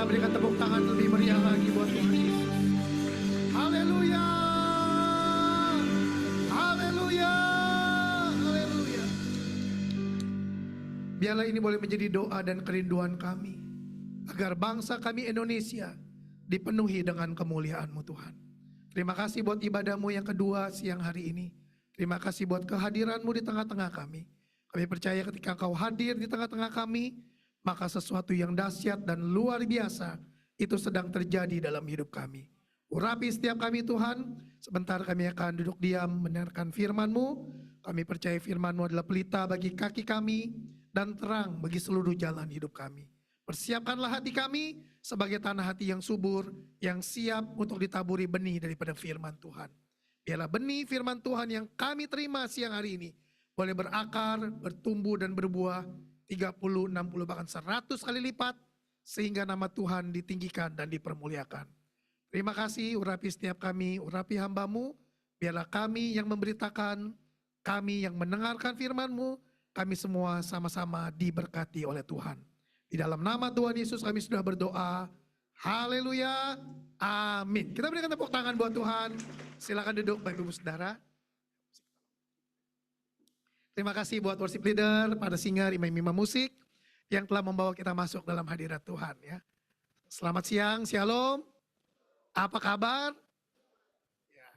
kita berikan tepuk tangan lebih meriah lagi buat Tuhan Yesus. Haleluya. Haleluya. Haleluya. Biarlah ini boleh menjadi doa dan kerinduan kami, agar bangsa kami Indonesia dipenuhi dengan kemuliaan-Mu Tuhan. Terima kasih buat ibadah-Mu yang kedua siang hari ini. Terima kasih buat kehadiran-Mu di tengah-tengah kami. Kami percaya ketika Engkau hadir di tengah-tengah kami, maka sesuatu yang dahsyat dan luar biasa itu sedang terjadi dalam hidup kami. Urapi setiap kami Tuhan. Sebentar kami akan duduk diam mendengarkan firman-Mu. Kami percaya firman-Mu adalah pelita bagi kaki kami dan terang bagi seluruh jalan hidup kami. Persiapkanlah hati kami sebagai tanah hati yang subur, yang siap untuk ditaburi benih daripada firman Tuhan. Biarlah benih firman Tuhan yang kami terima siang hari ini boleh berakar, bertumbuh dan berbuah 30, 60 bahkan 100 kali lipat, sehingga nama Tuhan ditinggikan dan dipermuliakan. Terima kasih, urapi setiap kami, urapi hamba-Mu. Biarlah kami yang memberitakan, kami yang mendengarkan firman-Mu, kami semua sama-sama diberkati oleh Tuhan. Di dalam nama Tuhan Yesus kami sudah berdoa. Haleluya. Amin. Kita berikan tepuk tangan buat Tuhan. Silakan duduk Bapak Ibu Saudara. Terima kasih buat worship leader, pada singer, imam-imam musik yang telah membawa kita masuk dalam hadirat Tuhan ya. Selamat siang, shalom. Apa kabar? Ya.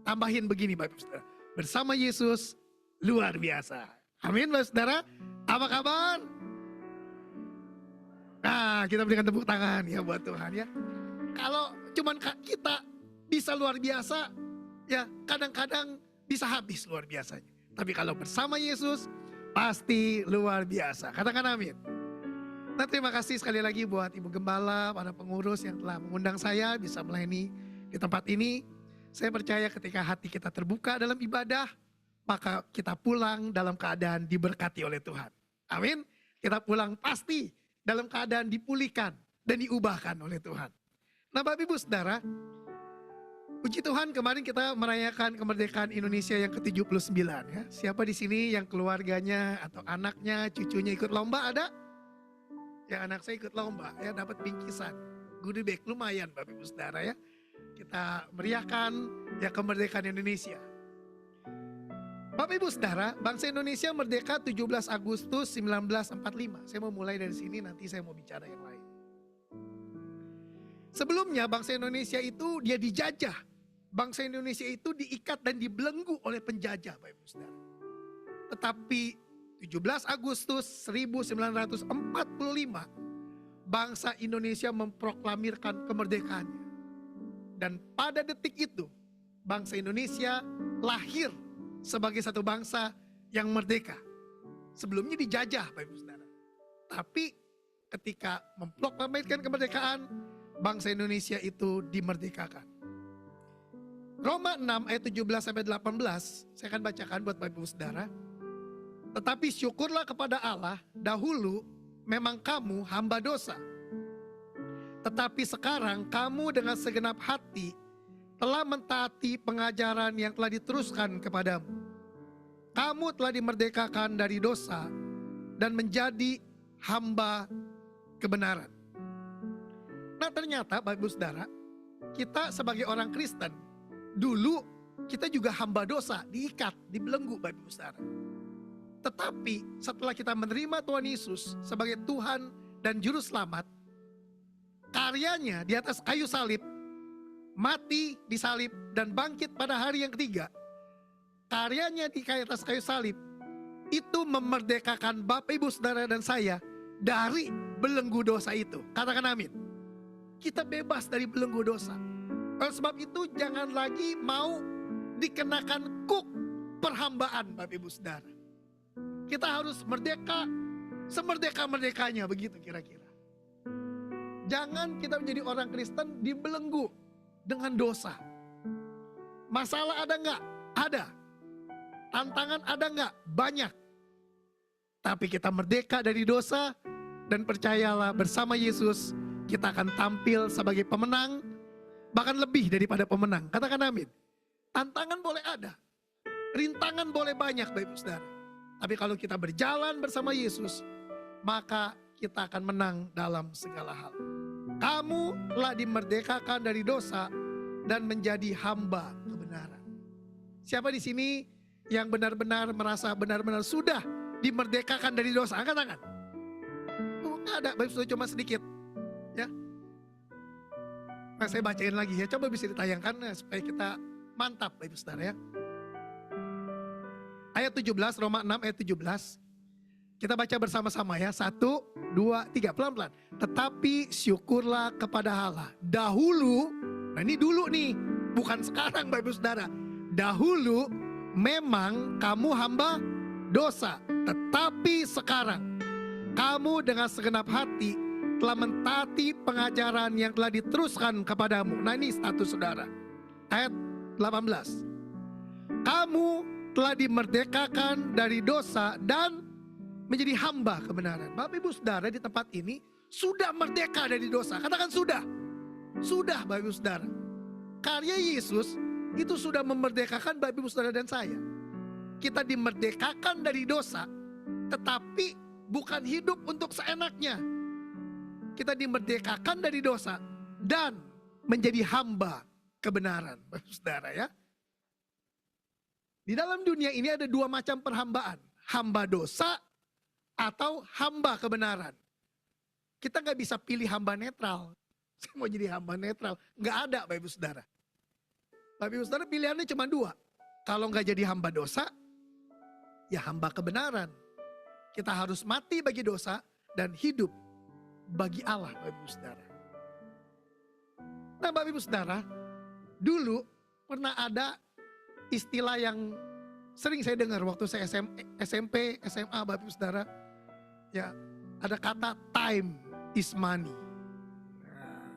Tambahin begini Bapak Ibu Saudara. Bersama Yesus luar biasa. Amin Bapak Saudara. Apa kabar? Nah, kita berikan tepuk tangan ya buat Tuhan ya. Kalau cuman kita bisa luar biasa, ya kadang-kadang bisa habis luar biasanya. Tapi kalau bersama Yesus, pasti luar biasa. Katakan amin. Nah, terima kasih sekali lagi buat Ibu Gembala, para pengurus yang telah mengundang saya bisa melayani di tempat ini. Saya percaya ketika hati kita terbuka dalam ibadah, maka kita pulang dalam keadaan diberkati oleh Tuhan. Amin. Kita pulang pasti dalam keadaan dipulihkan dan diubahkan oleh Tuhan. Nah Bapak Ibu Saudara, puji Tuhan kemarin kita merayakan kemerdekaan Indonesia yang ke-79 ya. Siapa di sini yang keluarganya atau anaknya, cucunya ikut lomba ada? Ya anak saya ikut lomba ya, dapat bingkisan. Goodie bag lumayan Bapak Ibu Saudara ya. Kita meriahkan ya kemerdekaan Indonesia. Bapak Ibu Saudara, bangsa Indonesia merdeka 17 Agustus 1945. Saya mau mulai dari sini, nanti saya mau bicara yang lain. Sebelumnya bangsa Indonesia itu dia dijajah. Bangsa Indonesia itu diikat dan dibelenggu oleh penjajah Bapak Ibu Saudara. Tetapi 17 Agustus 1945, bangsa Indonesia memproklamirkan kemerdekaannya. Dan pada detik itu, bangsa Indonesia lahir sebagai satu bangsa yang merdeka. Sebelumnya dijajah Bapak Ibu Saudara. Tapi ketika memproklamirkan kemerdekaan, bangsa Indonesia itu dimerdekakan. Roma 6 ayat 17 sampai 18, saya akan bacakan buat Bapak Ibu Saudara. Tetapi syukurlah kepada Allah, dahulu memang kamu hamba dosa. Tetapi sekarang kamu dengan segenap hati telah mentaati pengajaran yang telah diteruskan kepadamu. Kamu telah dimerdekakan dari dosa dan menjadi hamba kebenaran. Nah ternyata Bapak Ibu Saudara, kita sebagai orang Kristen, dulu kita juga hamba dosa, diikat, dibelenggu Bapak Ibu Saudara. Tetapi setelah kita menerima Tuhan Yesus sebagai Tuhan dan Juru Selamat, karyanya di atas kayu salib, mati di salib dan bangkit pada hari yang ketiga. Karyanya di atas kayu salib itu memerdekakan Bapak Ibu Saudara dan saya dari belenggu dosa itu. Katakan amin. Kita bebas dari belenggu dosa. Oleh sebab itu jangan lagi mau dikenakan kuk perhambaan Bapak Ibu Saudara. Kita harus merdeka semerdeka-merdekanya, begitu kira-kira. Jangan kita menjadi orang Kristen dibelenggu dengan dosa. Masalah ada enggak? Ada. Tantangan ada enggak? Banyak. Tapi kita merdeka dari dosa dan percayalah bersama Yesus kita akan tampil sebagai pemenang, bahkan lebih daripada pemenang. Katakan amin. Tantangan boleh ada, rintangan boleh banyak Bapak Ibu Saudara. Tapi kalau kita berjalan bersama Yesus, maka kita akan menang dalam segala hal. Kamu telah dimerdekakan dari dosa dan menjadi hamba kebenaran. Siapa di sini yang benar-benar merasa benar-benar sudah dimerdekakan dari dosa? Angkat tangan. Oh, nggak ada, Bapak Saudara, cuma sedikit. Ya. Nah, saya bacain lagi ya, coba bisa ditayangkan supaya kita mantap Bapak Saudara ya. Ayat 17, Roma 6 ayat 17. Kita baca bersama-sama ya. 1, 2, 3, pelan-pelan. Tetapi syukurlah kepada Allah. Dahulu, nah ini dulu nih, bukan sekarang Bapak Saudara. Dahulu memang kamu hamba dosa. Tetapi sekarang kamu dengan segenap hati telah mentaati pengajaran yang telah diteruskan kepadamu. Nah ini status saudara. Ayat 18. Kamu telah dimerdekakan dari dosa dan menjadi hamba kebenaran. Bapak Ibu Saudara di tempat ini sudah merdeka dari dosa. Katakan sudah. Sudah Bapak Ibu Saudara. Karya Yesus itu sudah memerdekakan Bapak Ibu Saudara dan saya. Kita dimerdekakan dari dosa, tetapi bukan hidup untuk seenaknya. Kita dimerdekakan dari dosa dan menjadi hamba kebenaran, Bapak Ibu Saudara ya. Di dalam dunia ini ada dua macam perhambaan. Hamba dosa atau hamba kebenaran. Kita gak bisa pilih hamba netral. Saya mau jadi hamba netral. Gak ada Bapak Ibu Saudara. Bapak Ibu Saudara pilihannya cuma dua. Kalau gak jadi hamba dosa, ya hamba kebenaran. Kita harus mati bagi dosa dan hidup bagi Allah Bapak Ibu Saudara. Nah Bapak Ibu Saudara, dulu pernah ada istilah yang sering saya dengar waktu saya SMP, SMA Bapak Ibu Saudara. Ya, ada kata time is money. Nah,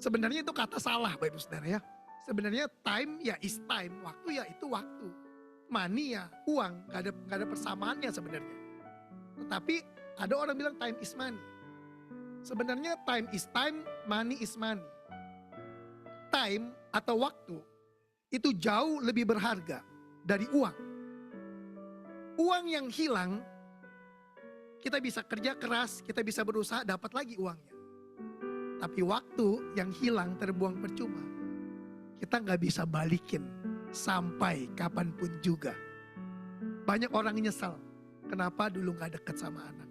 sebenarnya itu kata salah Bapak Ibu Saudara ya. Sebenarnya time ya is time, waktu ya itu waktu. Money ya uang, gak ada persamaannya sebenarnya. Tetapi ada orang bilang time is money. Sebenarnya time is time, money is money. Time atau waktu itu jauh lebih berharga dari uang. Uang yang hilang, kita bisa kerja keras, kita bisa berusaha dapat lagi uangnya. Tapi waktu yang hilang terbuang percuma, kita gak bisa balikin sampai kapanpun juga. Banyak orang nyesel, kenapa dulu gak deket sama anak,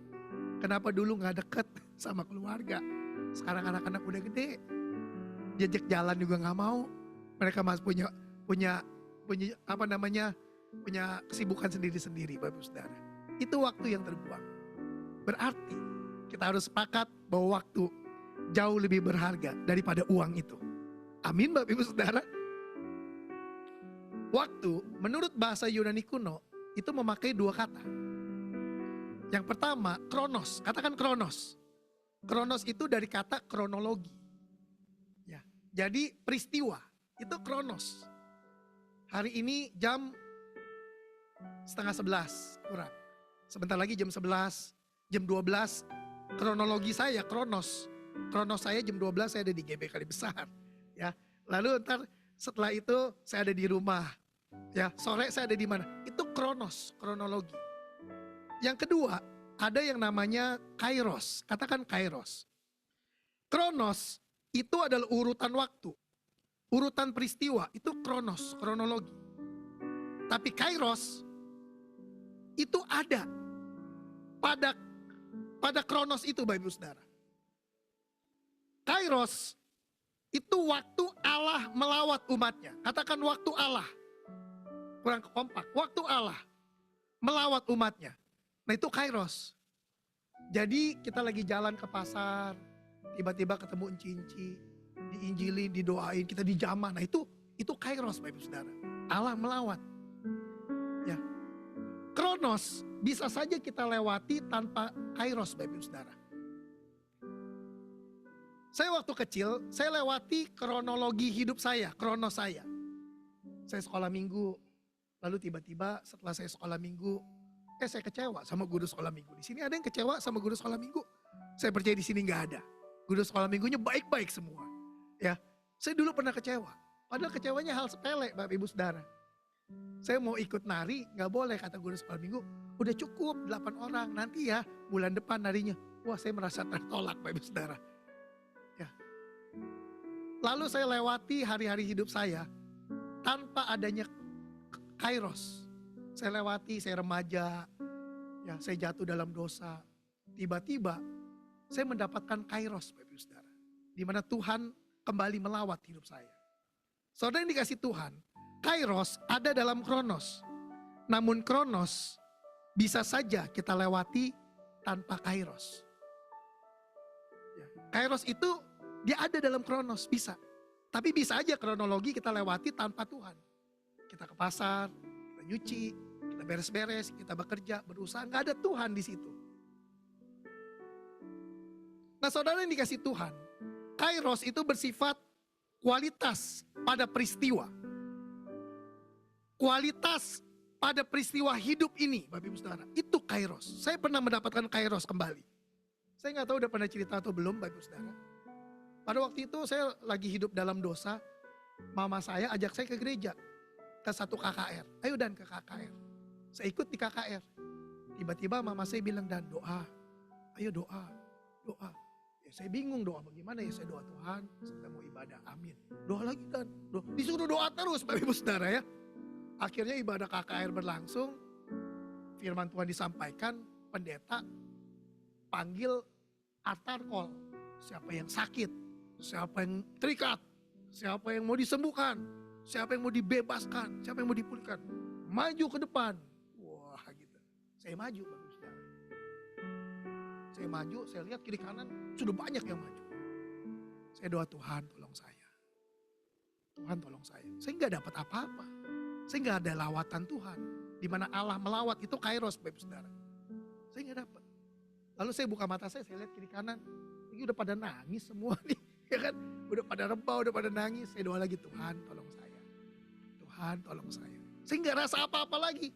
kenapa dulu gak deket sama keluarga. Sekarang anak-anak udah gede, diajak jalan juga gak mau. Mereka masih punya kesibukan sendiri-sendiri Bapak Ibu Saudara. Itu waktu yang terbuang. Berarti kita harus sepakat bahwa waktu jauh lebih berharga daripada uang itu. Amin Bapak Ibu Saudara. Waktu menurut bahasa Yunani kuno itu memakai dua kata. Yang pertama kronos, katakan kronos. Kronos itu dari kata kronologi. Ya, jadi peristiwa itu kronos. Hari ini jam 10:30 kurang. Sebentar lagi jam 11, jam 12. Kronologi saya kronos. Kronos saya jam 12 saya ada di GB Kali Besar. Ya, lalu ntar setelah itu saya ada di rumah. Ya, sore saya ada di mana? Itu kronos, kronologi. Yang kedua, ada yang namanya kairos. Katakan kairos. Kronos itu adalah urutan waktu. Urutan peristiwa itu kronos, kronologi. Tapi kairos itu ada pada kronos itu Bapak Ibu Saudara. Kairos itu waktu Allah melawat umatnya. Katakan waktu Allah. Kurang kompak. Waktu Allah melawat umatnya. Nah itu kairos. Jadi kita lagi jalan ke pasar, tiba-tiba ketemu enci-enci, diinjilin, didoain, kita dijamah. Nah itu kairos Bapak Ibu Saudara. Allah melawat. Ya. Kronos bisa saja kita lewati tanpa kairos Bapak Ibu Saudara. Saya waktu kecil, saya lewati kronologi hidup saya, kronos saya. Saya sekolah minggu, lalu tiba-tiba setelah saya sekolah minggu, saya kecewa sama guru sekolah minggu. Di sini ada yang kecewa sama guru sekolah minggu? Saya percaya di sini nggak ada. Guru sekolah minggunya baik-baik semua. Ya, saya dulu pernah kecewa. Padahal kecewanya hal sepele, Bapak Ibu Saudara. Saya mau ikut nari, nggak boleh kata guru sekolah minggu. Udah cukup 8 orang, nanti ya bulan depan narinya. Wah, saya merasa tertolak Bapak Ibu Saudara. Ya. Lalu saya lewati hari-hari hidup saya tanpa adanya kairos. Saya lewati, saya remaja, ya saya jatuh dalam dosa. Tiba-tiba saya mendapatkan kairos Bapak Ibu Saudara. Di mana Tuhan kembali melawat hidup saya. Saudara yang dikasih Tuhan, kairos ada dalam kronos. Namun kronos bisa saja kita lewati tanpa kairos. Ya, kairos itu dia ada dalam kronos, bisa. Tapi bisa aja kronologi kita lewati tanpa Tuhan. Kita ke pasar, kita nyuci, kita beres-beres, kita bekerja, berusaha, nggak ada Tuhan di situ. Nah, saudara yang dikasih Tuhan, kairos itu bersifat kualitas pada peristiwa. Kualitas pada peristiwa hidup ini, Bapak Ibu Saudara, itu kairos. Saya pernah mendapatkan kairos kembali. Saya nggak tahu udah pernah cerita atau belum, Bapak Ibu Saudara. Pada waktu itu saya lagi hidup dalam dosa, mama saya ajak saya ke gereja, ke satu KKR. Ayo Dan ke KKR. Saya ikut di KKR. Tiba-tiba mama saya bilang, Dan doa, ayo doa. Ya, saya bingung doa bagaimana ya, saya doa Tuhan, saya mau ibadah, amin. Doa lagi Dan, disuruh doa terus Bapak Ibu Saudara ya. Akhirnya ibadah KKR berlangsung, firman Tuhan disampaikan, pendeta panggil altar call. Siapa yang sakit, siapa yang terikat, siapa yang mau disembuhkan, siapa yang mau dibebaskan, siapa yang mau dipulihkan. Maju ke depan. Wah gitu. Saya maju Bapak Ibu Saudara. Saya maju, saya lihat kiri kanan sudah banyak yang maju. Saya doa Tuhan tolong saya. Tuhan tolong saya. Saya nggak dapat apa-apa. Saya nggak ada lawatan Tuhan. Di mana Allah melawat itu kairos Bapak Ibu Saudara. Saya nggak dapat. Lalu saya buka mata saya lihat kiri kanan. Ini udah pada nangis semua nih. Ya kan? Udah pada rebah, udah pada nangis. Saya doa lagi, Tuhan tolong saya. Tuhan tolong saya. Saya nggak rasa apa-apa lagi.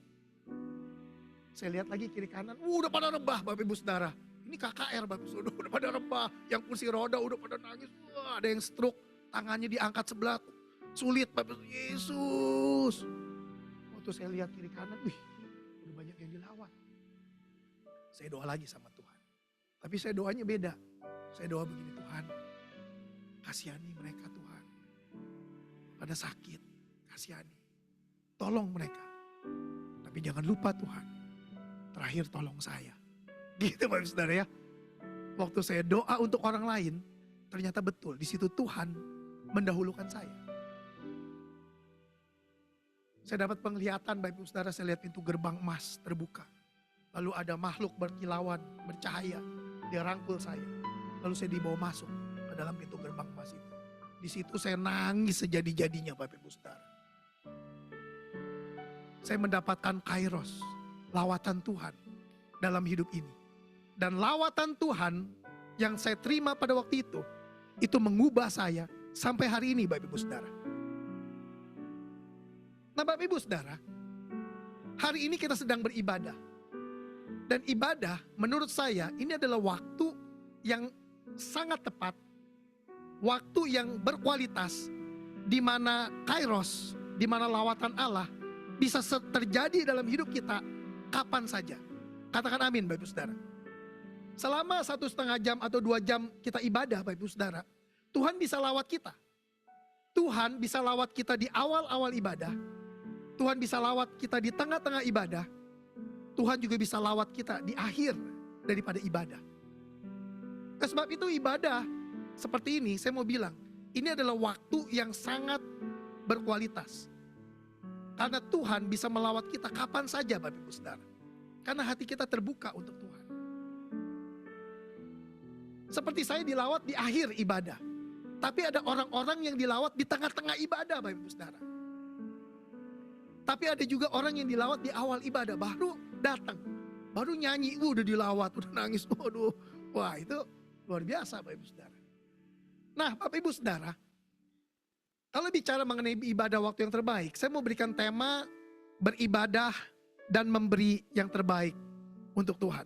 Saya lihat lagi kiri kanan. Udah pada rebah Bapak Ibu Saudara. Ini KKR Bapak Ibu Saudara. Udah pada rebah. Yang kursi roda udah pada nangis. Wah, ada yang stroke. Tangannya diangkat sebelah. Sulit Bapak Yesus. Waktu saya lihat kiri kanan. Wih, udah banyak yang dilawat. Saya doa lagi sama Tuhan. Tapi saya doanya beda. Saya doa begini, Tuhan, kasihani mereka Tuhan. Pada sakit, kasihani. Tolong mereka. Tapi jangan lupa Tuhan, terakhir tolong saya. Gitu Bapak Saudara ya. Waktu saya doa untuk orang lain, ternyata betul di situ Tuhan mendahulukan saya. Saya dapat penglihatan Bapak Saudara, saya lihat pintu gerbang emas terbuka. Lalu ada makhluk berkilauan, bercahaya, dia rangkul saya. Lalu saya dibawa masuk ke dalam pintu gerbang emas itu. Di situ saya nangis sejadi-jadinya Bapak Ibu Saudara. Saya mendapatkan kairos, lawatan Tuhan dalam hidup ini. Dan lawatan Tuhan yang saya terima pada waktu itu mengubah saya sampai hari ini Bapak Ibu Saudara. Nah Bapak Ibu Saudara, hari ini kita sedang beribadah. Dan ibadah menurut saya ini adalah waktu yang sangat tepat, waktu yang berkualitas, di mana kairos, di mana lawatan Allah bisa terjadi dalam hidup kita kapan saja. Katakan amin Bapak Ibu Saudara. Selama 1,5 jam atau 2 jam kita ibadah Bapak Ibu Saudara, Tuhan bisa lawat kita. Tuhan bisa lawat kita di awal-awal ibadah. Tuhan bisa lawat kita di tengah-tengah ibadah. Tuhan juga bisa lawat kita di akhir daripada ibadah. Sebab itu ibadah seperti ini, saya mau bilang, ini adalah waktu yang sangat berkualitas. Karena Tuhan bisa melawat kita kapan saja Bapak Ibu Saudara. Karena hati kita terbuka untuk Tuhan. Seperti saya dilawat di akhir ibadah. Tapi ada orang-orang yang dilawat di tengah-tengah ibadah Bapak Ibu Saudara. Tapi ada juga orang yang dilawat di awal ibadah, baru datang, baru nyanyi, udah dilawat, udah nangis, waduh, wah itu luar biasa Bapak Ibu Saudara. Nah Bapak Ibu Saudara, kalau bicara mengenai ibadah waktu yang terbaik, saya mau berikan tema beribadah dan memberi yang terbaik untuk Tuhan.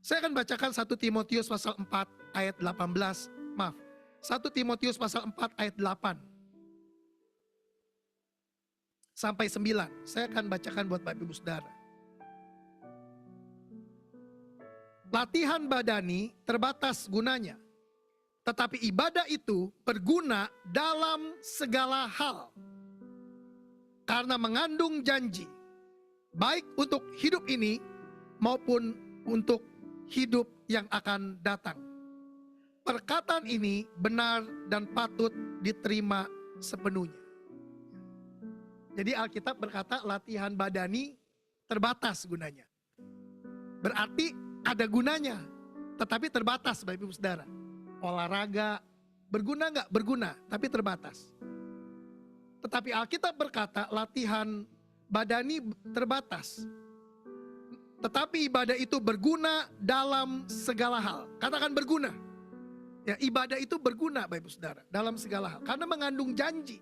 Saya akan bacakan 1 Timotius pasal 4 ayat 18, 1 Timotius pasal 4 ayat 8 sampai 9. Saya akan bacakan buat Bapak Ibu Saudara. latihan badani terbatas gunanya. Tetapi ibadah itu berguna dalam segala hal. Karena mengandung janji, baik untuk hidup ini maupun untuk hidup yang akan datang. Perkataan ini benar dan patut diterima sepenuhnya. Jadi Alkitab berkata latihan badani terbatas gunanya. Berarti ada gunanya, tetapi terbatas Bapak Ibu Saudara. Olahraga berguna nggak? Berguna, tapi terbatas. Tetapi Alkitab berkata latihan badani terbatas. Tetapi ibadah itu berguna dalam segala hal. Katakan berguna. Ya, ibadah itu berguna Bapak Ibu Saudara dalam segala hal. Karena mengandung janji.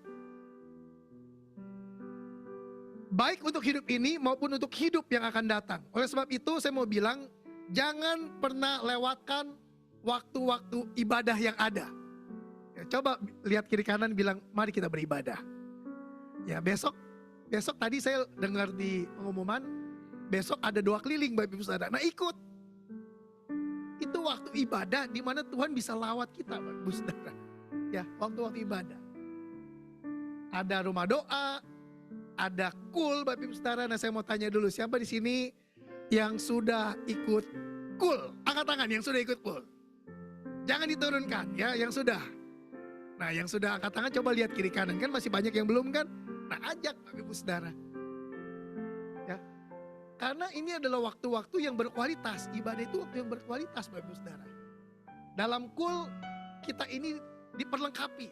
Baik untuk hidup ini maupun untuk hidup yang akan datang. Oleh sebab itu saya mau bilang, jangan pernah lewatkan waktu-waktu ibadah yang ada. Ya, coba lihat kiri kanan bilang, mari kita beribadah. Ya, besok tadi saya dengar di pengumuman, besok ada 2 keliling Bapak Ibu Saudara. Nah ikut. Itu waktu ibadah di mana Tuhan bisa lawat kita Bapak Ibu Saudara. Ya, waktu-waktu ibadah. Ada rumah doa, ada kul Bapak Ibu Saudara. Nah saya mau tanya dulu, siapa di sini yang sudah ikut kul? Angkat tangan yang sudah ikut kul. Jangan diturunkan ya, yang sudah. Nah yang sudah angkat tangan coba lihat kiri kanan, kan masih banyak yang belum kan? Nah ajak Bapak Ibu Saudara. Ya. Karena ini adalah waktu-waktu yang berkualitas. Ibadah itu waktu yang berkualitas Bapak Ibu Saudara. Dalam kul kita ini diperlengkapi.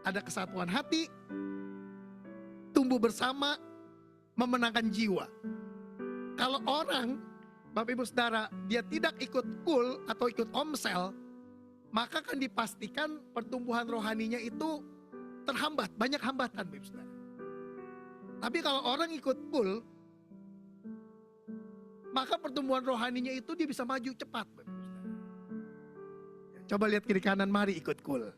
Ada kesatuan hati, tumbuh bersama, memenangkan jiwa. Kalau orang Bapak Ibu Saudara dia tidak ikut kul atau ikut omsel, maka akan dipastikan pertumbuhan rohaninya itu terhambat, banyak hambatan Bapak Ibu Saudara. Tapi kalau orang ikut kul, maka pertumbuhan rohaninya itu dia bisa maju cepat Bapak Ibu Saudara. Coba lihat kiri kanan, mari ikut kul.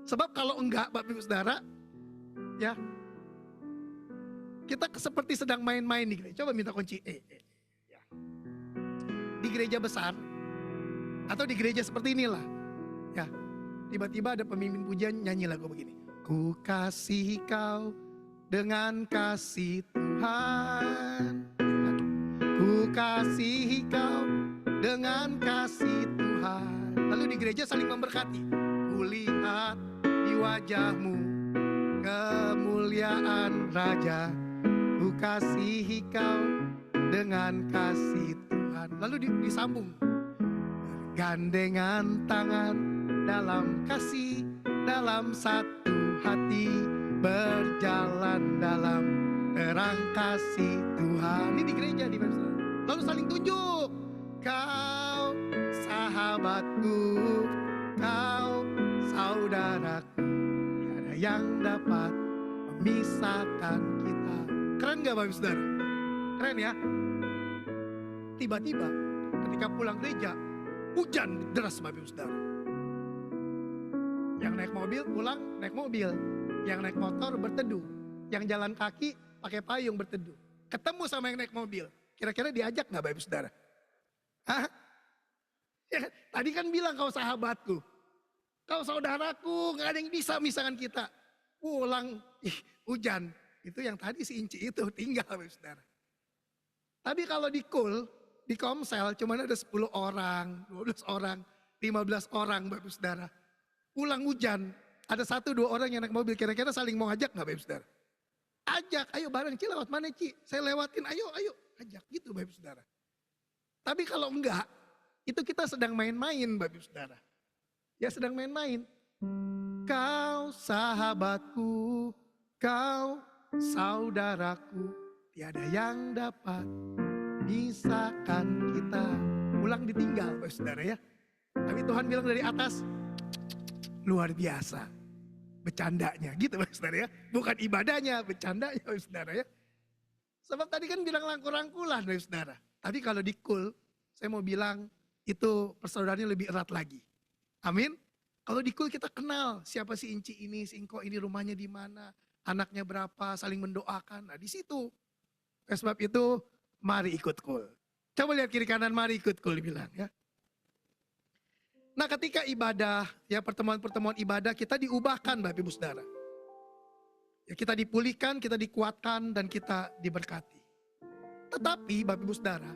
Sebab kalau enggak Bapak Ibu Saudara, ya kita seperti sedang main-main di gereja. Coba minta kunci ya. Di gereja besar atau di gereja seperti inilah, ya tiba-tiba ada pemimpin pujian nyanyi lagu begini. Ku kasihi kau dengan kasih Tuhan, ku kasihi kau dengan kasih Tuhan. Lalu di gereja saling memberkati. Ku lihat di wajahmu kemuliaan Raja, ku kasihi kau dengan kasih Tuhan. Lalu disambung. Gandengan tangan dalam kasih, dalam satu hati, berjalan dalam terang kasih Tuhan. Ini di gereja di mana? Lalu saling tunjuk. Kau sahabatku, kau saudaraku, tiada yang dapat memisahkan kita. Keren gak Bapak Saudara? Keren ya? Tiba-tiba ketika pulang gereja, hujan deras Bapak Saudara. Yang naik mobil pulang naik mobil, yang naik motor berteduh, yang jalan kaki pakai payung berteduh. Ketemu sama yang naik mobil, kira-kira diajak gak Bapak Saudara? Hah? Ya, tadi kan bilang kau sahabatku, kau saudaraku, gak ada yang bisa misahkan kita. Pulang, hujan. Itu yang tadi si Inci itu tinggal Bapak Saudara. Tapi kalau di kul, di komsel cuma ada 10 orang, 12 orang, 15 orang Bapak Saudara. Pulang hujan, ada 1-2 orang yang naik mobil, kira-kira saling mau ajak gak Bapak Saudara? Ajak, ayo bareng Ci, lewat mana Ci? Saya lewatin, ayo, ajak gitu Bapak Saudara. Tapi kalau enggak, itu kita sedang main-main Bapak Saudara. Ya sedang main-main. Kau sahabatku, kau saudaraku, tiada yang dapat misahkan kita. Pulang ditinggal Bapak Saudara ya. Tapi Tuhan bilang dari atas, luar biasa bercandanya gitu Bapak Saudara ya. Bukan ibadahnya, bercandanya Bapak Saudara ya. Sebab tadi kan bilang rangkul-rangkulan Bapak Saudara. Tapi kalau di kul, saya mau bilang itu persaudaraannya lebih erat lagi. Amin. Kalau di kul kita kenal siapa si Inci ini, si Ingko ini rumahnya di mana, anaknya berapa, saling mendoakan. Nah di situ. Sebab itu mari ikut kul. Coba lihat kiri kanan, mari ikutku, bilang ya. Nah ketika ibadah, ya pertemuan-pertemuan ibadah kita diubahkan Bapak Ibu Saudara. Ya, kita dipulihkan, kita dikuatkan, dan kita diberkati. Tetapi Bapak Ibu Saudara,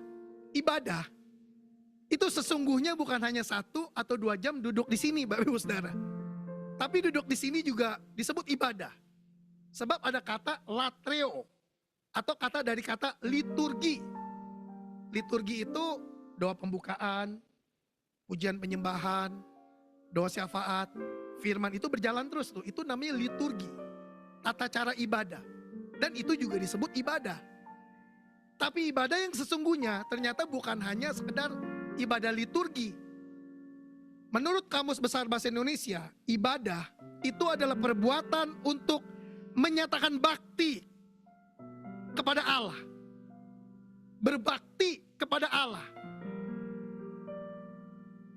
ibadah itu sesungguhnya bukan hanya 1 atau 2 jam duduk di sini Bapak Ibu Saudara. Tapi duduk di sini juga disebut ibadah. Sebab ada kata latreo atau kata dari kata liturgi. Liturgi itu doa pembukaan, pujian penyembahan, doa syafaat, firman itu berjalan terus tuh. Itu namanya liturgi, tata cara ibadah. Dan itu juga disebut ibadah. Tapi ibadah yang sesungguhnya ternyata bukan hanya sekedar ibadah liturgi. Menurut Kamus Besar Bahasa Indonesia, ibadah itu adalah perbuatan untuk menyatakan bakti kepada Allah. Berbakti kepada Allah.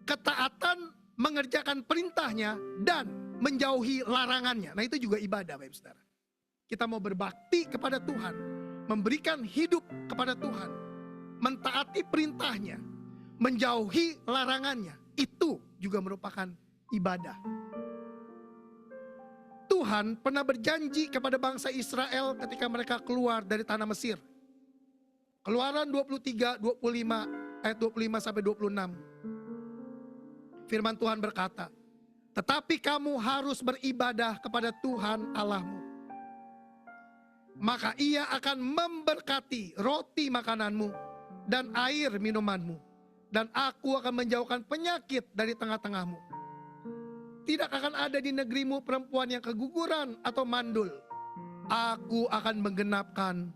Ketaatan mengerjakan perintahnya dan menjauhi larangannya. Nah itu juga ibadah Bapak Ibu Saudara. Kita mau berbakti kepada Tuhan, memberikan hidup kepada Tuhan, mentaati perintahnya, menjauhi larangannya. Itu juga merupakan ibadah. Tuhan pernah berjanji kepada bangsa Israel ketika mereka keluar dari tanah Mesir. Keluaran 23, 25, ayat 25 sampai 26. Firman Tuhan berkata, tetapi kamu harus beribadah kepada Tuhan Allahmu. Maka ia akan memberkati roti makananmu dan air minumanmu. Dan aku akan menjauhkan penyakit dari tengah-tengahmu. Tidak akan ada di negerimu perempuan yang keguguran atau mandul. Aku akan menggenapkan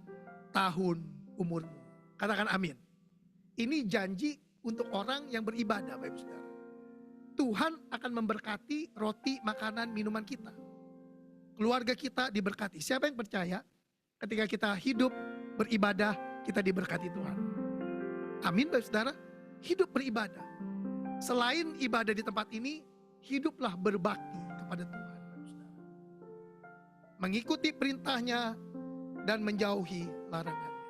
tahun umurmu. Katakan amin. Ini janji untuk orang yang beribadah Bapak Ibu Saudara. Tuhan akan memberkati roti, makanan, minuman kita. Keluarga kita diberkati. Siapa yang percaya ketika kita hidup beribadah, kita diberkati Tuhan. Amin Bapak Saudara. Hidup beribadah. Selain ibadah di tempat ini, hiduplah berbakti kepada Tuhan Bapak Saudara. Mengikuti perintahnya dan menjauhi larangannya.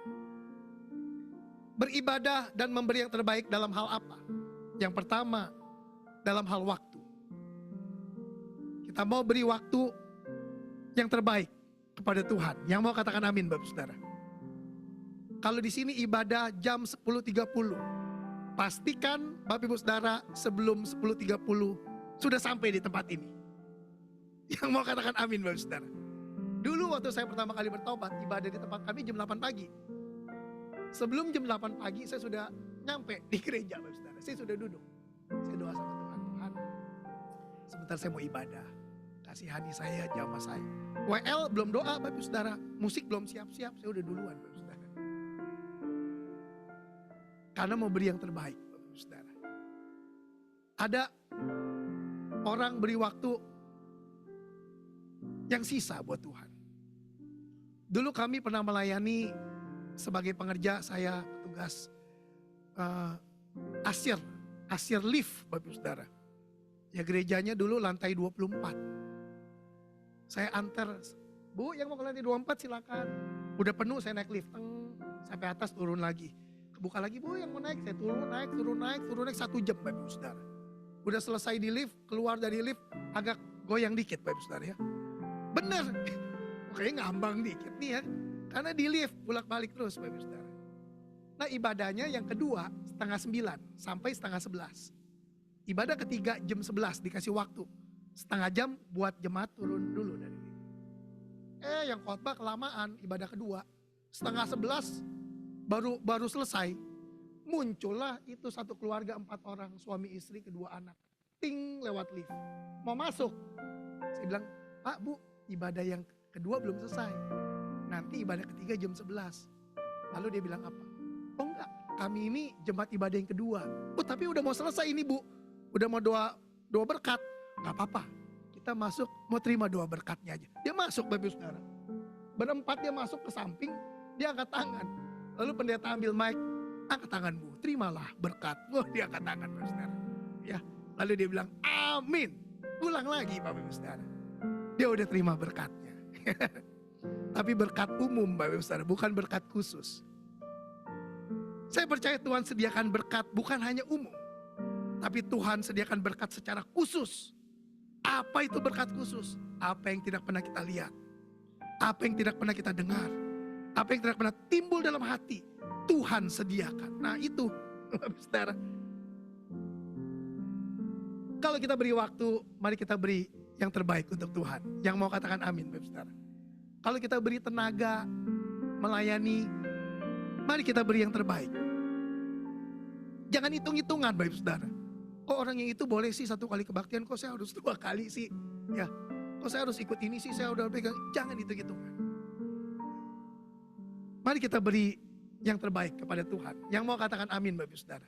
Beribadah dan memberi yang terbaik dalam hal apa? Yang pertama, dalam hal waktu. Kita mau beri waktu yang terbaik kepada Tuhan. Yang mau katakan amin Bapak Saudara. Kalau di sini ibadah jam 10.30, pastikan Bapak Ibu Saudara sebelum 10.30 sudah sampai di tempat ini. Yang mau katakan amin Bapak Saudara. Dulu waktu saya pertama kali bertobat, ibadah di tempat kami jam 8 pagi. Sebelum jam 8 pagi saya sudah nyampe di gereja Bapak Saudara. Saya sudah duduk. Saya doa sama Tuhan, Tuhan sebentar saya mau ibadah. Kasihani saya, jamah saya. WL belum doa Bapak Saudara. Musik belum siap-siap, saya udah duluan Bapak Saudara. Karena mau beri yang terbaik Bapak Saudara. Ada orang beri waktu yang sisa buat Tuhan. Dulu kami pernah melayani sebagai pengerja, saya petugas Asyir lift Bapak Saudara. Ya gerejanya dulu lantai 24. Saya antar, Bu yang mau ke lantai 24 silakan. Udah penuh saya naik lift, sampai atas turun lagi. Kebuka lagi, Bu yang mau naik, saya turun naik 1 jam Bapak Saudara. Udah selesai di lift, keluar dari lift agak goyang dikit Bapak Saudara ya. Bener, kayaknya ngambang dikit nih ya. Karena di lift bolak-balik terus Bapak Saudara. Nah ibadahnya yang kedua 8:30 sampai 10:30. Ibadah ketiga jam 11 dikasih waktu. Setengah jam buat jemaat turun dulu dari lift. Yang khotbah kelamaan, ibadah kedua 10:30 baru selesai. Muncullah itu satu keluarga 4 orang, suami istri kedua anak. Ting lewat lift. Mau masuk. Saya bilang, Pak Bu ibadah yang kedua belum selesai. Nanti ibadah ketiga jam 11. Lalu dia bilang apa? Oh enggak, kami ini jemaat ibadah yang kedua. Oh tapi udah mau selesai ini Bu. Udah mau doa berkat. Gak apa-apa, kita masuk mau terima doa berkatnya aja. Dia masuk Bapak Saudara. Berempat dia masuk ke samping, dia angkat tangan. Lalu pendeta ambil mic, angkat tangan Bu, terimalah berkat. Wah dia angkat tangan Bapak Saudara. Ya, lalu dia bilang amin. Ulang lagi Bapak Saudara. Dia udah terima berkatnya. Tapi berkat umum Bapak Saudara, bukan berkat khusus. Saya percaya Tuhan sediakan berkat bukan hanya umum, tapi Tuhan sediakan berkat secara khusus. Apa itu berkat khusus? Apa yang tidak pernah kita lihat, apa yang tidak pernah kita dengar, apa yang tidak pernah timbul dalam hati, Tuhan sediakan. Nah itu, saudara. Kalau kita beri waktu, mari kita beri yang terbaik untuk Tuhan. Yang mau katakan amin, saudara. Kalau kita beri tenaga, melayani, mari kita beri yang terbaik. Jangan hitung-hitungan, Bapak Saudara. Kok orang yang itu boleh sih 1 kali kebaktian, kok saya harus 2 kali sih? Ya, kok saya harus ikut ini sih, saya udah pegang. Jangan hitung-hitungan. Mari kita beri yang terbaik kepada Tuhan. Yang mau katakan amin, Bapak Saudara.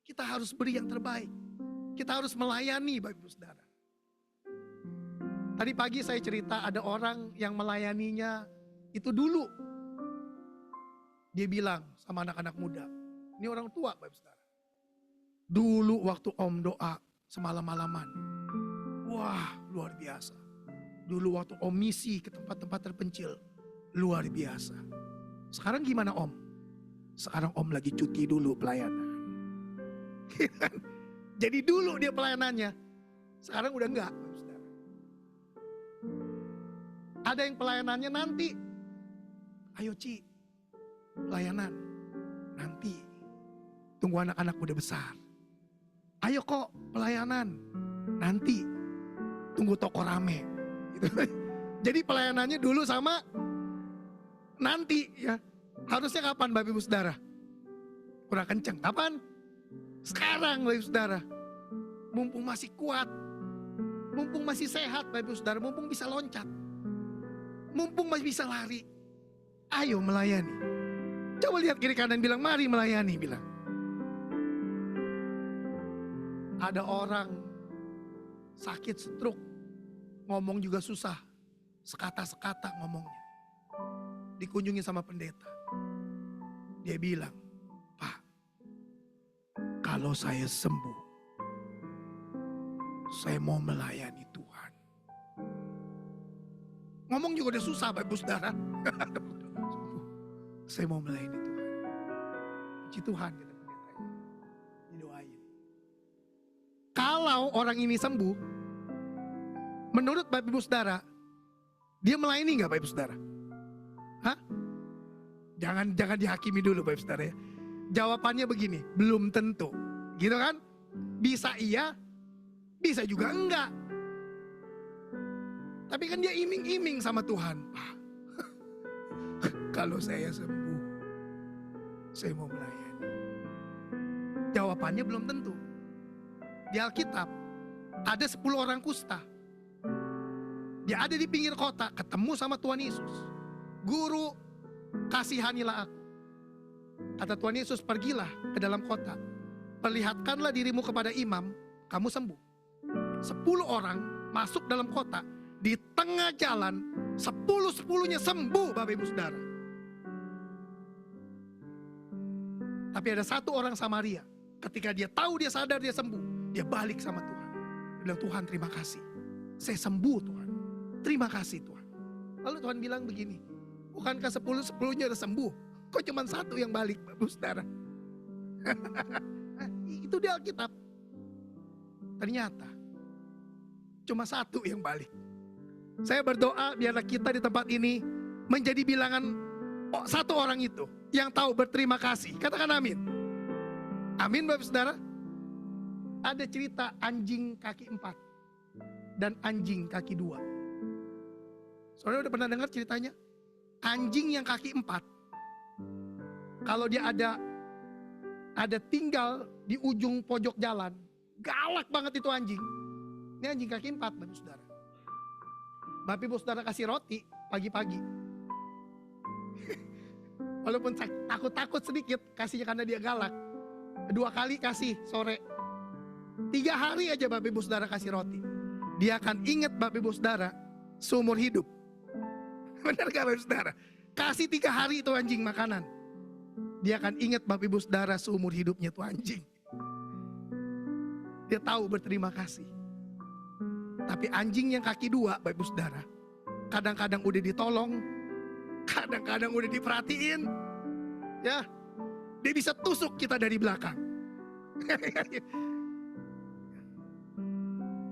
Kita harus beri yang terbaik. Kita harus melayani, Bapak Saudara. Tadi pagi saya cerita ada orang yang melayaninya itu dulu. Dia bilang sama anak-anak muda, ini orang tua, Bapak Saudara. Dulu waktu Om doa semalam-malaman, wah luar biasa. Dulu waktu Om misi ke tempat-tempat terpencil, luar biasa. Sekarang gimana Om? Sekarang Om lagi cuti dulu pelayanan. Jadi dulu dia pelayanannya, sekarang udah enggak, Bapak Saudara. Ada yang pelayanannya nanti. Ayo Ci, pelayanan nanti. Tunggu anak-anak udah besar. Ayo kok pelayanan nanti. Tunggu toko rame. Gitu. Jadi pelayanannya dulu sama nanti ya. Harusnya kapan Bapak Ibu Saudara? Kurang kenceng. Kapan? Sekarang Bapak Ibu Saudara. Mumpung masih kuat. Mumpung masih sehat Bapak Ibu Saudara. Mumpung bisa loncat. Mumpung masih bisa lari. Ayo melayani. Coba lihat kiri kanan bilang, mari melayani, bilang. Ada orang sakit stroke, ngomong juga susah, sekata-sekata ngomongnya. Dikunjungi sama pendeta. Dia bilang, Pak, kalau saya sembuh, saya mau melayani Tuhan. Ngomong juga udah susah, Bapak Ibu Saudara. Saya mau melayani Tuhan. Puji Tuhan, kata pendetanya. Didoain. Kalau orang ini sembuh, menurut Bapak Ibu Saudara, dia melayani nggak Bapak Ibu Saudara? Hah? Jangan dihakimi dulu Bapak Ibu Saudara ya. Jawabannya begini, belum tentu. Gitu kan? Bisa iya, bisa juga enggak. Tapi kan dia iming-iming sama Tuhan. Pak, kalau saya sembuh, saya mau melayani. Jawabannya belum tentu. Di Alkitab, ada 10 orang kusta. Dia ada di pinggir kota, ketemu sama Tuhan Yesus. Guru, kasihanilah aku. Kata Tuhan Yesus, pergilah ke dalam kota. Perlihatkanlah dirimu kepada imam, kamu sembuh. 10 orang masuk dalam kota. Di tengah jalan, 10-10-nya sembuh Bapak Ibu Saudara. Tapi ada satu orang Samaria, ketika dia tahu dia sadar dia sembuh, dia balik sama Tuhan. Dia bilang, Tuhan terima kasih, saya sembuh Tuhan. Terima kasih Tuhan. Lalu Tuhan bilang begini, bukankah 10-10-nya udah sembuh? Kok cuma satu yang balik Bapak Ibu Saudara? Itu di Alkitab. Ternyata cuma satu yang balik. Saya berdoa biarlah kita di tempat ini menjadi bilangan satu orang itu yang tahu berterima kasih. Katakan amin. Amin Bapak Saudara. Ada cerita anjing kaki 4 dan anjing kaki 2. Saudara udah pernah dengar ceritanya? Anjing yang kaki 4, kalau dia ada tinggal di ujung pojok jalan, galak banget itu anjing. Ini anjing kaki 4 Bapak Saudara. Bapak Ibu Saudara kasih roti pagi-pagi. Walaupun takut-takut sedikit, kasihnya karena dia galak. 2 kali kasih sore. 3 hari aja Bapak Ibu Saudara kasih roti. Dia akan ingat Bapak Ibu Saudara seumur hidup. Benar gak Bapak Ibu Saudara? Kasih 3 hari itu anjing makanan. Dia akan ingat Bapak Ibu Saudara seumur hidupnya itu anjing. Dia tahu berterima kasih. Tapi anjing yang kaki 2 Bapak Ibu Saudara, kadang-kadang udah ditolong, kadang-kadang udah diperhatiin, ya, dia bisa tusuk kita dari belakang.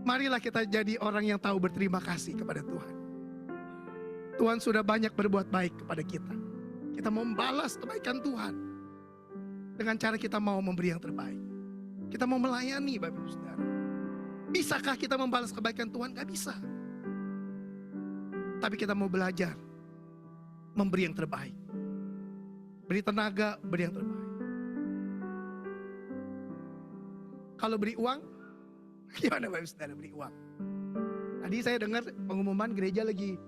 Marilah kita jadi orang yang tahu berterima kasih kepada Tuhan. Tuhan sudah banyak berbuat baik kepada kita. Kita mau membalas kebaikan Tuhan dengan cara kita mau memberi yang terbaik. Kita mau melayani, Bapak Ibu Saudara. Bisakah kita membalas kebaikan Tuhan? Gak bisa. Tapi kita mau belajar memberi yang terbaik. Beri tenaga, beri yang terbaik. Kalau beri uang, gimana Bapak Ibu Saudara beri uang? Tadi saya dengar pengumuman gereja lagi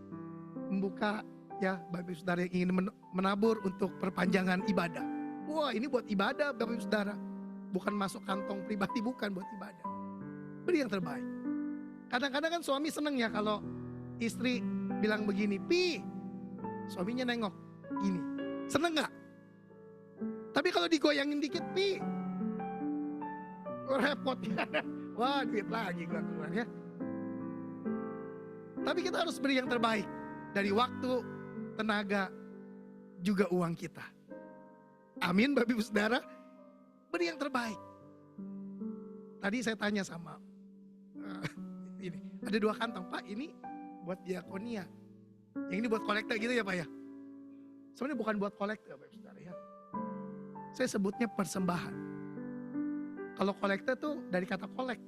membuka ya Bapak Ibu Saudara yang ingin menabur untuk perpanjangan ibadah. Wah, ini buat ibadah Bapak Ibu Saudara. Bukan masuk kantong pribadi, bukan buat ibadah. Beri yang terbaik. Kadang-kadang kan suami seneng ya kalau istri bilang begini, Pi, suaminya nengok gini, seneng gak? Tapi kalau digoyangin dikit, Pi, repot ya. Wah, duit lagi gua keluar ya. Tapi kita harus beri yang terbaik. Dari waktu, tenaga, juga uang kita. Amin Bapak Ibu Saudara. Beri yang terbaik. Tadi saya tanya sama ini, ada 2 kantong, Pak ini buat diakonia, yang ini buat kolektor gitu ya Pak ya. Sebenarnya bukan buat kolektor Bapak Ibu Saudara ya. Saya sebutnya persembahan. Kalau kolektor tuh dari kata kolek.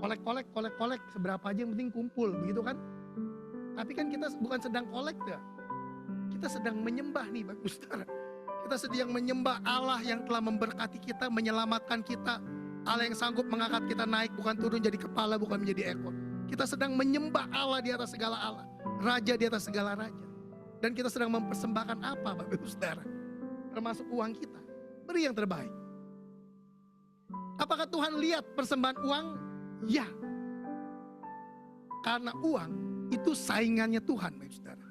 Kolek, seberapa aja yang penting kumpul, begitu kan? Tapi kan kita bukan sedang kolektor. Kita sedang menyembah nih Bapak Ibu Saudara. Kita sedang menyembah Allah yang telah memberkati kita, menyelamatkan kita. Allah yang sanggup mengangkat kita naik, bukan turun jadi kepala, bukan menjadi ekor. Kita sedang menyembah Allah di atas segala Allah, Raja di atas segala raja. Dan kita sedang mempersembahkan apa Bapak Ibu Saudara? Termasuk uang kita. Beri yang terbaik. Apakah Tuhan lihat persembahan uang? Ya. Karena uang itu saingannya Tuhan Bapak Ibu Saudara.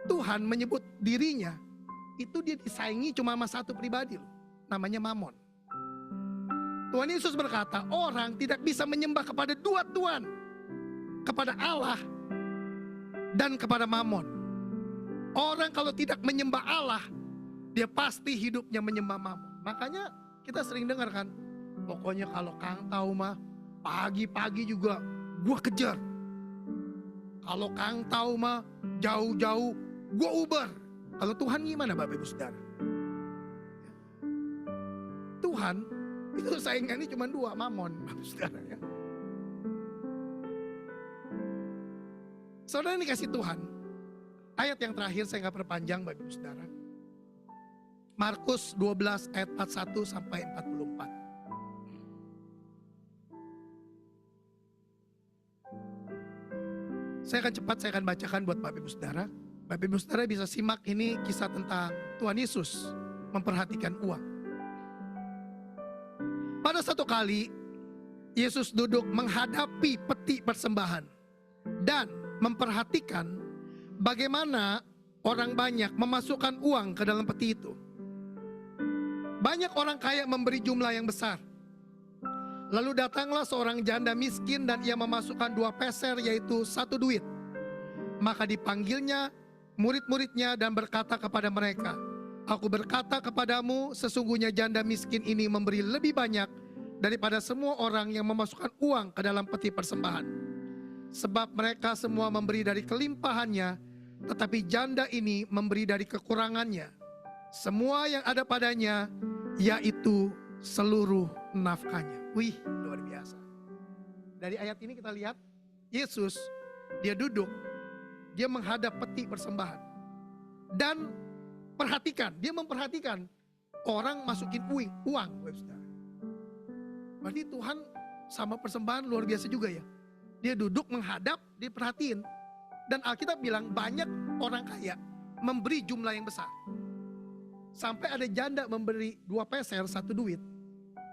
Tuhan menyebut dirinya, itu dia disaingi cuma sama satu pribadi loh, namanya Mamon. Tuhan Yesus berkata, orang tidak bisa menyembah kepada 2 tuan, kepada Allah dan kepada Mamon. Orang kalau tidak menyembah Allah, dia pasti hidupnya menyembah Mamon. Makanya kita sering dengar kan, pokoknya kalau Kang tahu mah pagi-pagi juga gua kejar. Kalau Kang tahu mah jauh-jauh gua uber. Kalau Tuhan gimana Bapak Ibu Saudara? Tuhan itu saingannya cuma 2, Mamon Bapak Ibu Saudara ya. Saudara ini kasih Tuhan. Ayat yang terakhir saya gak perpanjang Bapak Ibu Saudara. Markus 12 ayat 41 sampai 44. Saya akan cepat, saya akan bacakan buat Bapak Ibu Saudara. Bapak Ibu Saudara bisa simak ini kisah tentang Tuhan Yesus memperhatikan uang. Pada satu kali, Yesus duduk menghadapi peti persembahan dan memperhatikan bagaimana orang banyak memasukkan uang ke dalam peti itu. Banyak orang kaya memberi jumlah yang besar. Lalu datanglah seorang janda miskin dan ia memasukkan 2 peser yaitu 1 duit. Maka dipanggilnya murid-muridnya dan berkata kepada mereka, Aku berkata kepadamu, sesungguhnya janda miskin ini memberi lebih banyak daripada semua orang yang memasukkan uang ke dalam peti persembahan. Sebab mereka semua memberi dari kelimpahannya, tetapi janda ini memberi dari kekurangannya. Semua yang ada padanya, yaitu seluruh nafkahnya. Wih, luar biasa. Dari ayat ini kita lihat, Yesus, dia duduk, dia menghadap peti persembahan. Dan dia memperhatikan orang masukin uang. Berarti Tuhan sama persembahan luar biasa juga ya. Dia duduk menghadap, dia perhatiin. Dan Alkitab bilang banyak orang kaya memberi jumlah yang besar. Sampai ada janda memberi 2 peser 1 duit.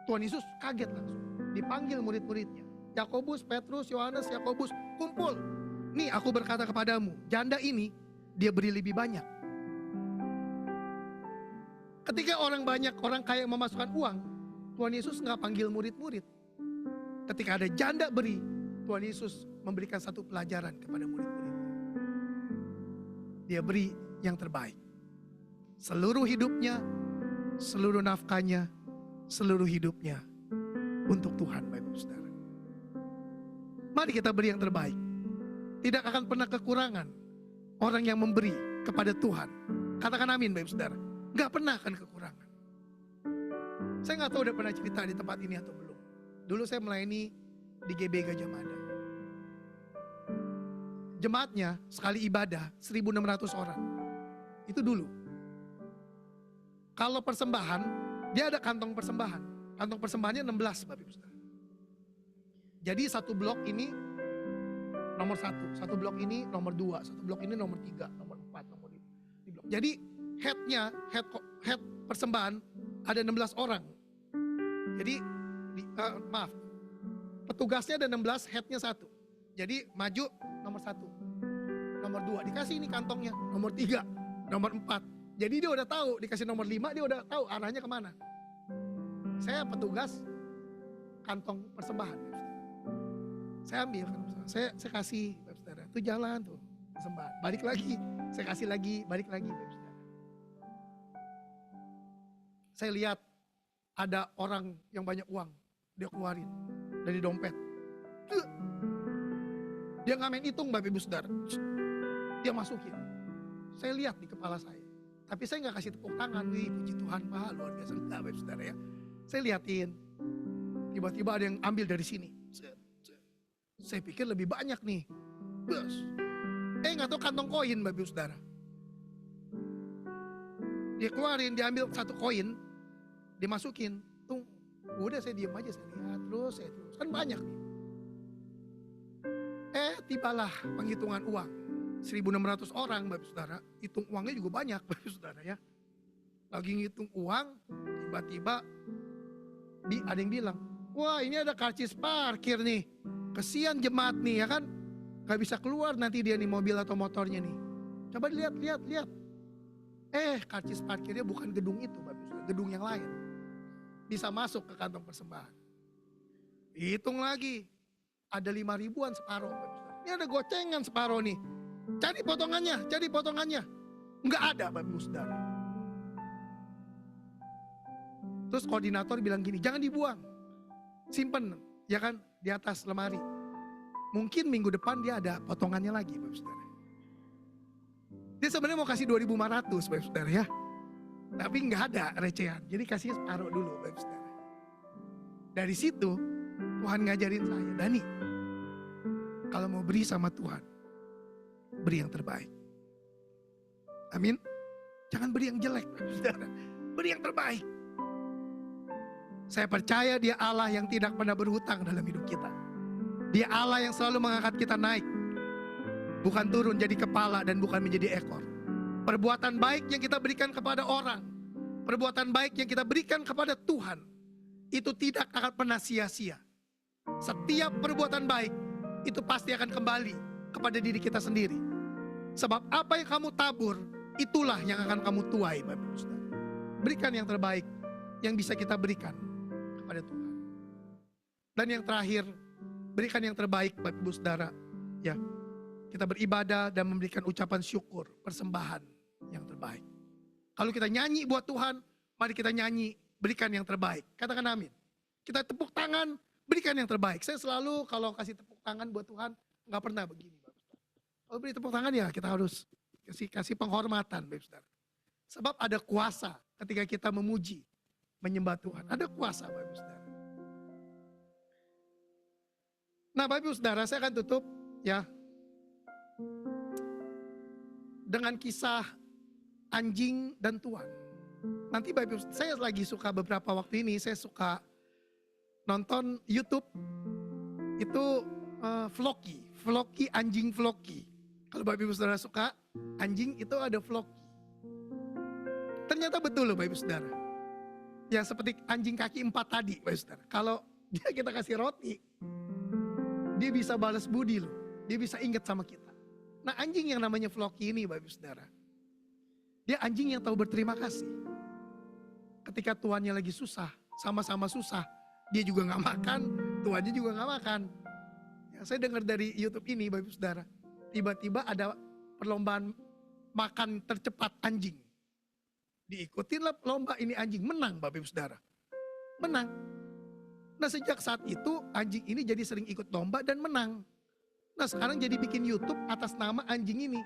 Tuhan Yesus kaget langsung. Dipanggil murid-muridnya. Yakobus, Petrus, Yohanes, Yakobus, kumpul. Nih aku berkata kepadamu, janda ini dia beri lebih banyak. Ketika orang kaya memasukkan uang, Tuhan Yesus nggak panggil murid-murid. Ketika ada janda beri, Tuhan Yesus memberikan satu pelajaran kepada murid-murid. Dia beri yang terbaik. Seluruh hidupnya seluruh nafkahnya, seluruh hidupnya untuk Tuhan, Bapak Ibu Saudara. Mari kita beri yang terbaik. Tidak akan pernah kekurangan orang yang memberi kepada Tuhan. Katakan amin, Bapak Ibu Saudara. Gak pernah akan kekurangan. Saya gak tahu udah pernah cerita di tempat ini atau belum. Dulu saya melayani di GB Gajah Mada. Jemaatnya sekali ibadah 1.600 orang. Itu dulu. Kalau persembahan, dia ada kantong persembahan. Kantong persembahannya 16, Bapak Ibu Saudara. Jadi satu blok ini nomor 1, satu blok ini nomor 2, satu blok ini nomor 3, nomor 4, nomor 5. Di blok. Jadi head persembahan ada 16 orang. Jadi petugasnya ada 16, headnya 1. Jadi maju nomor 1, nomor 2 dikasih ini kantongnya, nomor 3, nomor 4. Jadi dia udah tahu, dikasih nomor 5 dia udah tahu arahnya kemana. Saya petugas kantong persembahan. Saya ambil kantong persembahan, saya kasih, Bapak Saudara. Itu jalan tuh persembahan, balik lagi, saya kasih lagi, balik lagi, Bapak Saudara. Saya lihat ada orang yang banyak uang, dia keluarin dari dompet. Dia nggak main hitung, Bapak Ibu Saudara. Dia masukin. Saya lihat di kepala saya. Tapi saya nggak kasih tepuk tangan. Wih, puji Tuhan Pak, luar biasa. Enggak, Bapak Ibu Saudara ya. Saya liatin. Tiba-tiba ada yang ambil dari sini. Saya pikir lebih banyak nih. Bos. Nggak tahu kantong koin, Bapak Ibu Saudara. Dia keluarin, dia ambil satu koin. Dimasukin. Tuh, udah saya diam aja, saya lihat terus. Kan banyak nih. Tibalah penghitungan uang. 1.600 orang, Bapak Saudara. Hitung uangnya juga banyak, Bapak Saudara ya. Lagi ngitung uang, tiba-tiba ada yang bilang, wah ini ada karcis parkir nih. Kesian jemaat nih ya kan. Gak bisa keluar nanti dia nih mobil atau motornya nih. Coba lihat. Karcis parkirnya bukan gedung itu, Bapak Saudara. Gedung yang lain. Bisa masuk ke kantong persembahan. Hitung lagi. Ada 5.000-an separuh, Bapak Saudara. Ini ada gocengan separuh nih. Cari potongannya. Enggak ada, Bapak Ibu Saudara. Terus koordinator bilang gini, jangan dibuang. Simpen, ya kan, di atas lemari. Mungkin minggu depan dia ada potongannya lagi, Bapak Saudara. Dia sebenarnya mau kasih 2.500, Bapak Saudara ya. Tapi enggak ada recehan. Jadi kasih separuh dulu, Bapak Saudara. Dari situ Tuhan ngajarin saya, Dani, kalau mau beri sama Tuhan, beri yang terbaik. Amin. Jangan beri yang jelek, Saudara. Beri yang terbaik. Saya percaya Dia Allah yang tidak pernah berhutang dalam hidup kita. Dia Allah yang selalu mengangkat kita naik. Bukan turun jadi kepala dan bukan menjadi ekor. Perbuatan baik yang kita berikan kepada orang, perbuatan baik yang kita berikan kepada Tuhan, itu tidak akan pernah sia-sia. Setiap perbuatan baik itu pasti akan kembali kepada diri kita sendiri. Sebab apa yang kamu tabur, itulah yang akan kamu tuai, Bapak Ibu Saudara. Berikan yang terbaik yang bisa kita berikan kepada Tuhan. Dan yang terakhir, berikan yang terbaik, Bapak Ibu Saudara. Ya, kita beribadah dan memberikan ucapan syukur, persembahan yang terbaik. Kalau kita nyanyi buat Tuhan, mari kita nyanyi, berikan yang terbaik. Katakan amin. Kita tepuk tangan, berikan yang terbaik. Saya selalu kalau kasih tepuk tangan buat Tuhan, nggak pernah begini, Bapak Saudara. Kalau beri tepuk tangan ya kita harus kasih penghormatan, Bapak Saudara. Sebab ada kuasa ketika kita memuji, menyembah Tuhan. Ada kuasa, Bapak Saudara. Nah, Bapak Saudara, saya akan tutup ya dengan kisah anjing dan tuan. Nanti Bapak Ibu, saya lagi suka beberapa waktu ini, saya suka nonton YouTube itu vloggy anjing vloggy. Kalau Bapak Ibu Saudara suka anjing itu ada vloggy. Ternyata betul loh Bapak Ibu Saudara. Ya seperti anjing kaki 4 tadi Bapak Ibu Saudara. Kalau dia kita kasih roti, dia bisa balas budi loh. Dia bisa ingat sama kita. Nah anjing yang namanya vloggy ini Bapak Ibu Saudara, dia anjing yang tahu berterima kasih. Ketika tuannya lagi susah, sama-sama susah, dia juga gak makan, tuannya juga gak makan. Ya, saya dengar dari YouTube ini Bapak Ibu Saudara, tiba-tiba ada perlombaan makan tercepat anjing. Diikutin lah lomba ini anjing, menang Bapak Ibu Saudara. Menang. Nah sejak saat itu anjing ini jadi sering ikut lomba dan menang. Nah sekarang jadi bikin YouTube atas nama anjing ini.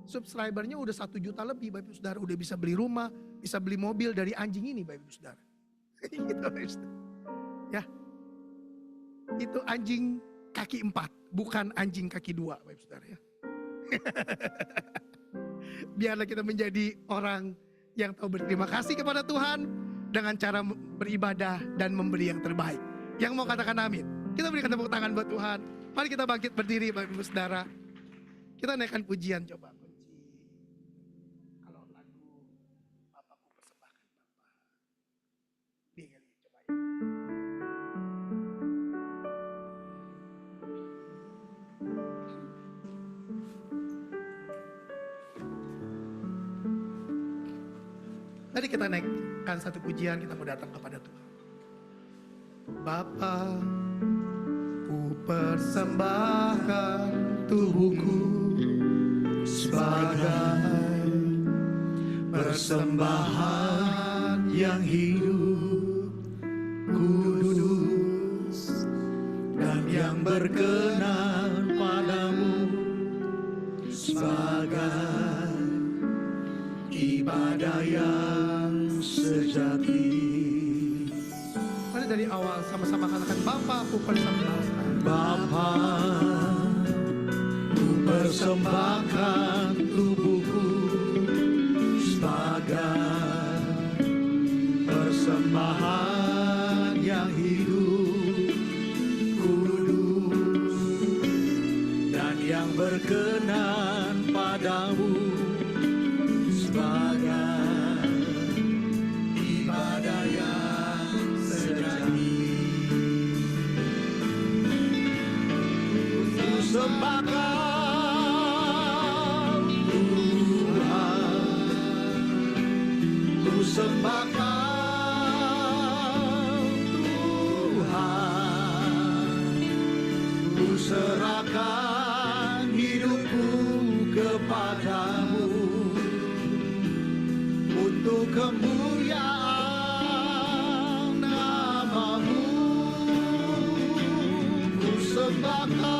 Subscribernya udah 1 juta lebih Bapak Ibu Saudara. Udah bisa beli rumah, bisa beli mobil dari anjing ini Bapak Ibu Saudara. Gitu Bapak Ibu Saudara. Ya. Itu anjing kaki 4, bukan anjing kaki 2 Bapak Ibu Saudara ya. Biarlah kita menjadi orang yang tahu berterima kasih kepada Tuhan dengan cara beribadah dan memberi yang terbaik. Yang mau katakan amin, kita berikan tepuk tangan buat Tuhan. Mari kita bangkit berdiri Bapak Ibu Saudara. Kita naikkan pujian coba. Kalau lagu Bapakku persembahkan Bapa. Dia kali coba ya. Tadi kita naikkan satu pujian, kita mau datang kepada Tuhan. Bapa, ku persembahkan tubuhku sebagai persembahan yang hidup, kudus, dan yang berkenan padamu sebagai ibadah yang sejati. Mari dari awal sama-sama katakan, Bapa, ku persembahkan. Bapa, ku persembahkan tubuhku sebagai persembahan yang hidup, kudus, dan yang berkenan padamu sebagai ibadah yang sejati. Ku sembahkan Tuhan, ku sembahkan Tuhan, ku serahkan hidupku kepadamu untuk kemuliaan nama-Mu. Ku sembahkan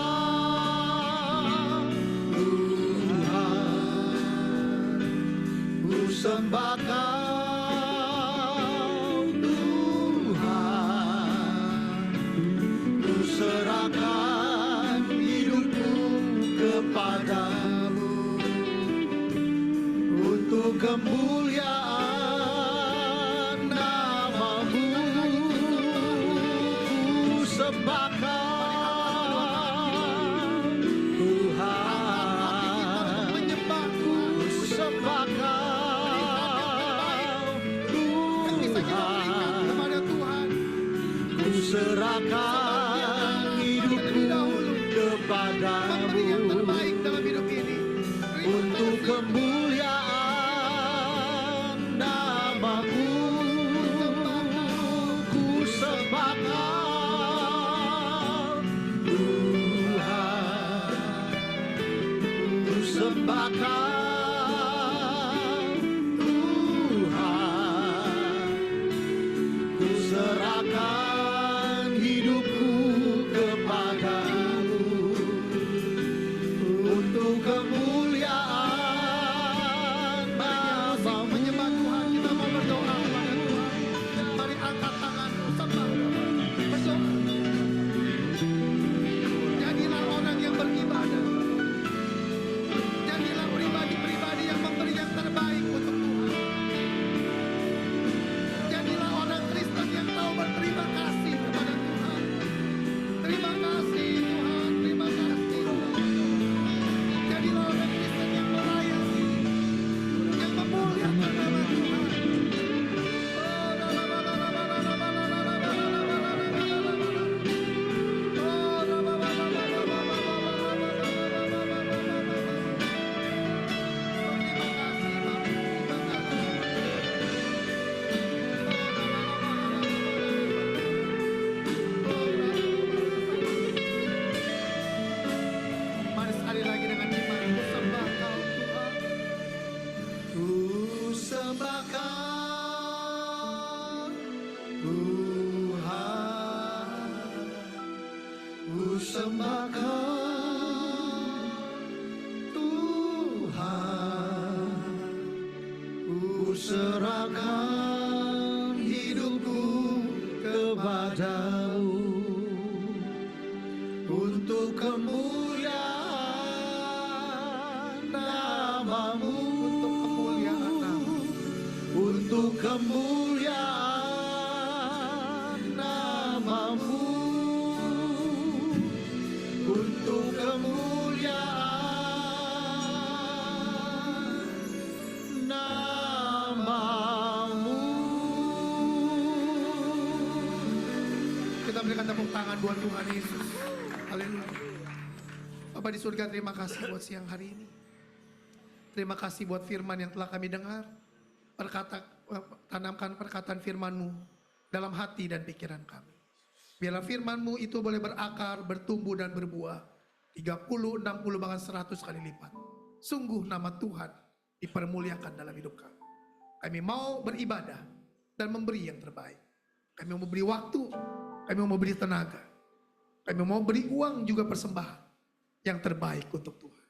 Tuhan, ku sembahkan Tuhan, ku serahkan hidupku kepadamu untuk kemuliaan nama-Mu. Ku sembahkan Tuhan, ku sembahkan Tuhan, ku serahkan hidupku kepadamu untuk kemuliaan nama-Mu. Ku sembahkan Tuhan, ku sembahkan Tuhan, ku serahkan hidupku kepadamu sembahkan Tuhan, ku serahkan hidupku kepadamu untuk kemuliaan namamu, untuk kemuliaan namamu, untuk kemuliaan namamu. Kita berikan tepuk tangan buat Tuhan Yesus. Haleluya. Bapak di surga, terima kasih buat siang hari ini. Terima kasih buat firman yang telah kami dengar. Tanamkan perkataan firman-Mu dalam hati dan pikiran kami. Biarlah firman-Mu itu boleh berakar, bertumbuh dan berbuah 30, 60 bahkan 100 kali lipat. Sungguh nama Tuhan dipermuliakan dalam hidup kami. Kami mau beribadah dan memberi yang terbaik. Kami mau beri waktu, kami mau beri tenaga, kami mau beri uang juga persembahan yang terbaik untuk Tuhan.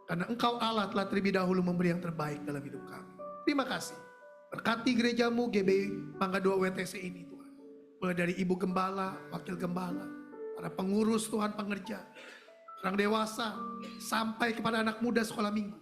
Karena Engkau Allah telah terlebih dahulu memberi yang terbaik dalam hidup kami. Terima kasih. Berkati gerejamu GBI Mangga 2 WTC ini Tuhan. Mulai dari ibu gembala, wakil gembala, para pengurus Tuhan, pengerja, orang dewasa, sampai kepada anak muda sekolah minggu.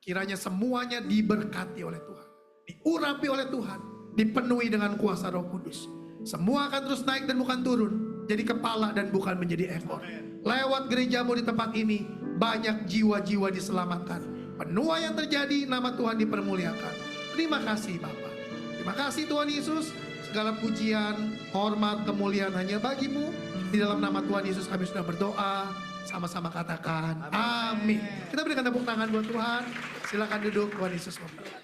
Kiranya semuanya diberkati oleh Tuhan. Diurapi oleh Tuhan. Dipenuhi dengan kuasa Roh Kudus. Semua akan terus naik dan bukan turun. Jadi kepala dan bukan menjadi ekor. Lewat gerejamu di tempat ini, banyak jiwa-jiwa diselamatkan. Penuai yang terjadi, nama Tuhan dipermuliakan. Terima kasih Bapa. Terima kasih Tuhan Yesus. Segala pujian, hormat, kemuliaan hanya bagimu. Di dalam nama Tuhan Yesus kami sudah berdoa. Sama-sama katakan amin. Kita berikan tepuk tangan buat Tuhan. Silakan duduk, Tuhan Yesus memberkati.